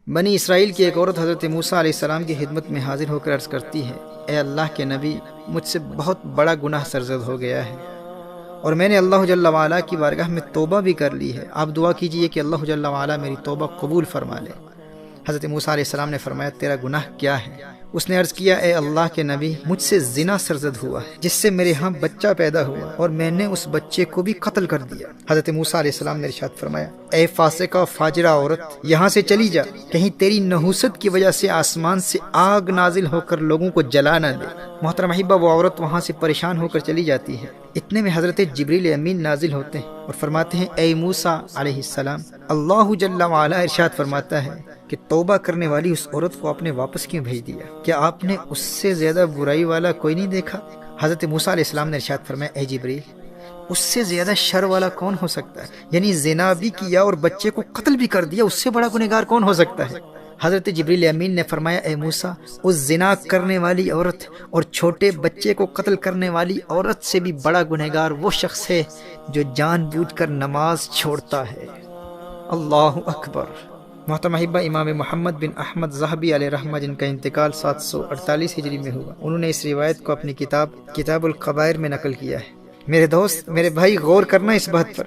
بنی اسرائیل کی ایک عورت حضرت موسیٰ علیہ السلام کی خدمت میں حاضر ہو کر عرض کرتی ہے، اے اللہ کے نبی، مجھ سے بہت بڑا گناہ سرزد ہو گیا ہے اور میں نے اللہ جل وعلا کی بارگاہ میں توبہ بھی کر لی ہے، آپ دعا کیجئے کہ اللہ جل وعلا میری توبہ قبول فرما لے۔ حضرت موسیٰ علیہ السلام نے فرمایا، تیرا گناہ کیا ہے؟ اس نے عرض کیا، اے اللہ کے نبی، مجھ سے زنا سرزد ہوا ہے جس سے میرے ہاں بچہ پیدا ہوا اور میں نے اس بچے کو بھی قتل کر دیا۔ حضرت موسیٰ علیہ السلام نے ارشاد فرمایا، اے فاسقہ فاجرہ عورت، یہاں سے چلی جا، کہیں تیری نحوست کی وجہ سے آسمان سے آگ نازل ہو کر لوگوں کو جلا نہ دے۔ محترم احبہ، وہ عورت وہاں سے پریشان ہو کر چلی جاتی ہے۔ اتنے میں حضرت جبریل امین نازل ہوتے ہیں اور فرماتے ہیں، اے موسیٰ علیہ السلام، اللہ جل وعلا ارشاد فرماتا ہے کہ توبہ کرنے والی اس عورت کو آپ نے واپس کیوں بھیج دیا؟ کیا آپ نے اس سے زیادہ برائی والا کوئی نہیں دیکھا؟ حضرت موسیٰ علیہ السلام نے ارشاد فرمایا، اے جبریل، اس سے زیادہ شر والا کون ہو سکتا ہے؟ یعنی زنا بھی کیا اور بچے کو قتل بھی کر دیا، اس سے بڑا گنہگار کون ہو سکتا ہے؟ حضرت جبریل امین نے فرمایا، اے موسیٰ، اس زنا کرنے والی عورت اور چھوٹے بچے کو قتل کرنے والی عورت سے بھی بڑا گنہگار وہ شخص ہے جو جان بوجھ کر نماز چھوڑتا ہے۔ اللہ اکبر۔ محترم احبہ، امام محمد بن احمد ذہبی علیہ رحمہ، جن کا انتقال 748 ہجری میں ہوا، انہوں نے اس روایت کو اپنی کتاب القبائر میں نقل کیا ہے۔ میرے دوست، میرے بھائی، غور کرنا اس بات پر،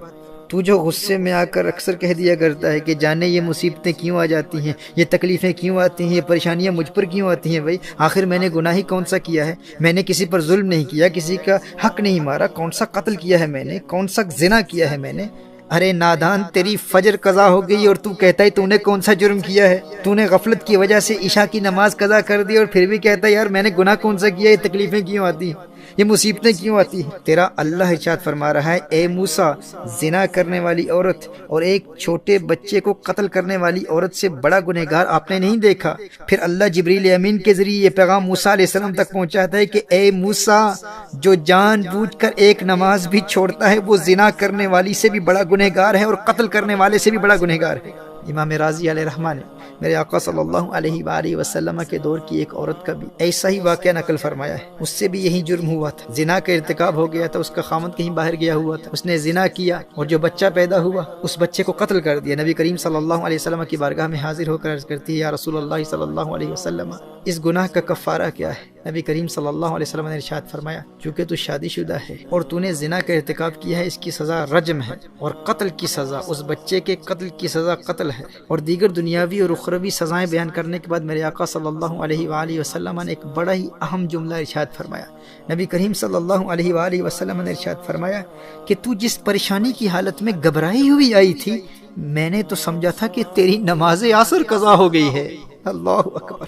تو جو غصے میں آ کر اکثر کہہ دیا کرتا ہے کہ جانے یہ مصیبتیں کیوں آ جاتی ہیں، یہ تکلیفیں کیوں آتی ہیں، یہ پریشانیاں مجھ پر کیوں آتی ہیں؟ بھائی آخر میں نے گناہ ہی کون سا کیا ہے؟ میں نے کسی پر ظلم نہیں کیا، کسی کا حق نہیں مارا، کون سا قتل کیا ہے میں نے، کون سا زنا کیا ہے میں نے؟ ارے نادان، تیری فجر قضا ہو گئی اور تو کہتا ہے تو نے کون سا جرم کیا ہے؟ تو نے غفلت کی وجہ سے عشاء کی نماز قضا کر دی اور پھر بھی کہتا ہے یار میں نے گناہ کون سا کیا، یہ تکلیفیں کیوں آتی ہیں، یہ مصیبتیں کیوں آتی ہیں؟ تیرا اللہ ارشاد فرما رہا ہے، اے موسیٰ، زنا کرنے والی عورت اور ایک چھوٹے بچے کو قتل کرنے والی عورت سے بڑا گنہگار آپ نے نہیں دیکھا؟ پھر اللہ جبریل امین کے ذریعے یہ پیغام موسیٰ علیہ السلام تک پہنچاتا ہے کہ اے موسیٰ، جو جان بوجھ کر ایک نماز بھی چھوڑتا ہے وہ زنا کرنے والی سے بھی بڑا گنہگار ہے اور قتل کرنے والے سے بھی بڑا گنہگار ہے۔ امام راضی علیہ رحمہ نے میرے آقا صلی اللہ علیہ وآلہ وسلم کے دور کی ایک عورت کا بھی ایسا ہی واقعہ نقل فرمایا ہے۔ اس سے بھی یہی جرم ہوا تھا، زنا کا ارتکاب ہو گیا تھا، اس کا خامند کہیں باہر گیا ہوا تھا، اس نے زنا کیا اور جو بچہ پیدا ہوا اس بچے کو قتل کر دیا۔ نبی کریم صلی اللہ علیہ وسلم کی بارگاہ میں حاضر ہو کر عرض کرتی ہے، یا رسول اللہ صلی اللہ علیہ وسلم، اس گناہ کا کفارہ کیا ہے؟ نبی کریم صلی اللہ علیہ وسلم نے ارشاد فرمایا، چونکہ تو شادی شدہ ہے اور تو نے زنا کا ارتکاب کیا ہے، اس کی سزا رجم ہے اور قتل کی سزا، اس بچے کے قتل کی سزا قتل ہے۔ اور دیگر دنیاوی اور اخروی سزائیں بیان کرنے کے بعد میرے آقا صلی اللہ علیہ وآلہ وسلم نے ایک بڑا ہی اہم جملہ ارشاد فرمایا۔ نبی کریم صلی اللہ علیہ وآلہ وسلم نے ارشاد فرمایا کہ تو جس پریشانی کی حالت میں گھبرائی ہوئی آئی تھی، میں نے تو سمجھا تھا کہ تیری نماز عصر قضا ہو گئی ہے۔ اللہ اکبر،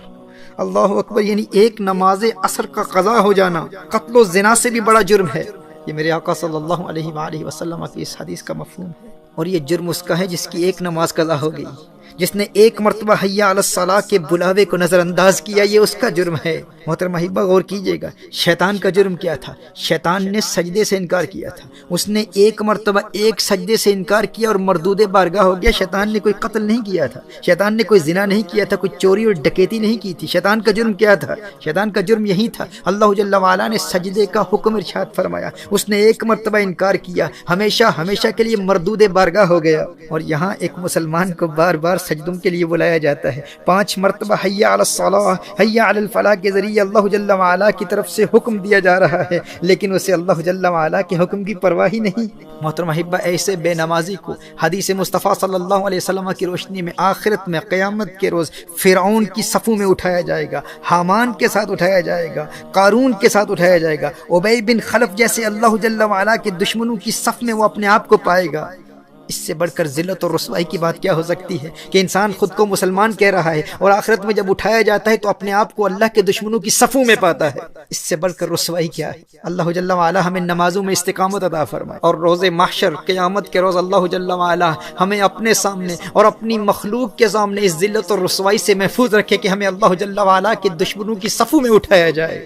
اللہ اکبر، یعنی ایک نماز عصر کا قضا ہو جانا قتل و زنا سے بھی بڑا جرم ہے۔ یہ میرے آقا صلی اللہ علیہ وآلہ وسلم کی اس حدیث کا مفہوم ہے، اور یہ جرم اس کا ہے جس کی ایک نماز قضا ہو گئی، جس نے ایک مرتبہ حی علی الصلاۃ کے بلاوے کو نظر انداز کیا، یہ اس کا جرم ہے۔ محترم احبہ، غور کیجئے گا، شیطان کا جرم کیا تھا؟ شیطان نے سجدے سے انکار کیا تھا، اس نے ایک مرتبہ ایک سجدے سے انکار کیا اور مردود بارگاہ ہو گیا۔ شیطان نے کوئی قتل نہیں کیا تھا، شیطان نے کوئی زنا نہیں کیا تھا، کوئی چوری اور ڈکیتی نہیں کی تھی۔ شیطان کا جرم کیا تھا؟ شیطان کا جرم یہی تھا، اللہ جل وعلا نے سجدے کا حکم ارشاد فرمایا، اس نے ایک مرتبہ انکار کیا، ہمیشہ ہمیشہ کے لیے مردود بارگاہ ہو گیا۔ اور یہاں ایک مسلمان کو بار بار سجدوں کے لیے بلایا جاتا ہے، 5 مرتبہ حی علی الصلاۃ، حی علی الفلاح کے ذریعے اللہ جل وعلا کی طرف سے حکم دیا جا رہا ہے، لیکن اسے اللہ جل وعلا کے حکم کی پرواہ ہی نہیں۔ محترم احبہ، ایسے بے نمازی کو حدیث مصطفیٰ صلی اللہ علیہ وسلم کی روشنی میں آخرت میں قیامت کے روز فرعون کی صفوں میں اٹھایا جائے گا، حامان کے ساتھ اٹھایا جائے گا، قارون کے ساتھ اٹھایا جائے گا، ابی بن خلف جیسے اللہ جل وعلا کے دشمنوں کی صف میں وہ اپنے آپ کو پائے گا۔ اس سے بڑھ کر ذلت اور رسوائی کی بات کیا ہو سکتی ہے کہ انسان خود کو مسلمان کہہ رہا ہے اور آخرت میں جب اٹھایا جاتا ہے تو اپنے آپ کو اللہ کے دشمنوں کی صفوں میں پاتا ہے۔ اس سے بڑھ کر رسوائی کیا ہے؟ اللہ جل وعلا ہمیں نمازوں میں استقامت عطا فرمائے، اور روز محشر قیامت کے روز اللہ جل وعلا ہمیں اپنے سامنے اور اپنی مخلوق کے سامنے اس ذلت اور رسوائی سے محفوظ رکھے کہ ہمیں اللہ جل وعلا کے دشمنوں کی صفوں میں اٹھایا جائے۔